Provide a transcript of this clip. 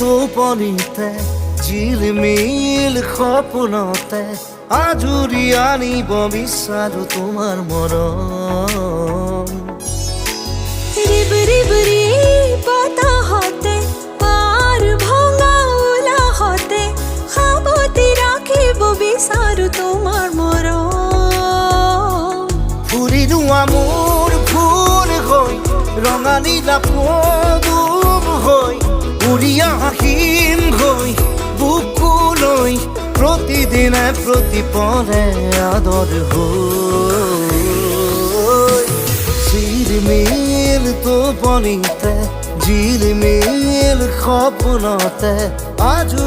টোপনিতে ঝিলমিল সপোনতে আজুৰি আনিব বিচাৰো তোমাৰ মৰম। রিব রিব রি বতাহতে পার ভঙা উলাহতে সাৱতি ৰাখিব বিচাৰো তোমাৰ মৰম। ফুৰিলো মোৰ ফুল হৈ ৰঙা নীলা পদুম হৈ উৰি আহিম হৈ বুকুলৈ প্ৰতিদিনে প্ৰতিপলে আদৰ হৈ। ঝিলমিল টোপনিতে ঝিলমিল সপোনতে আজো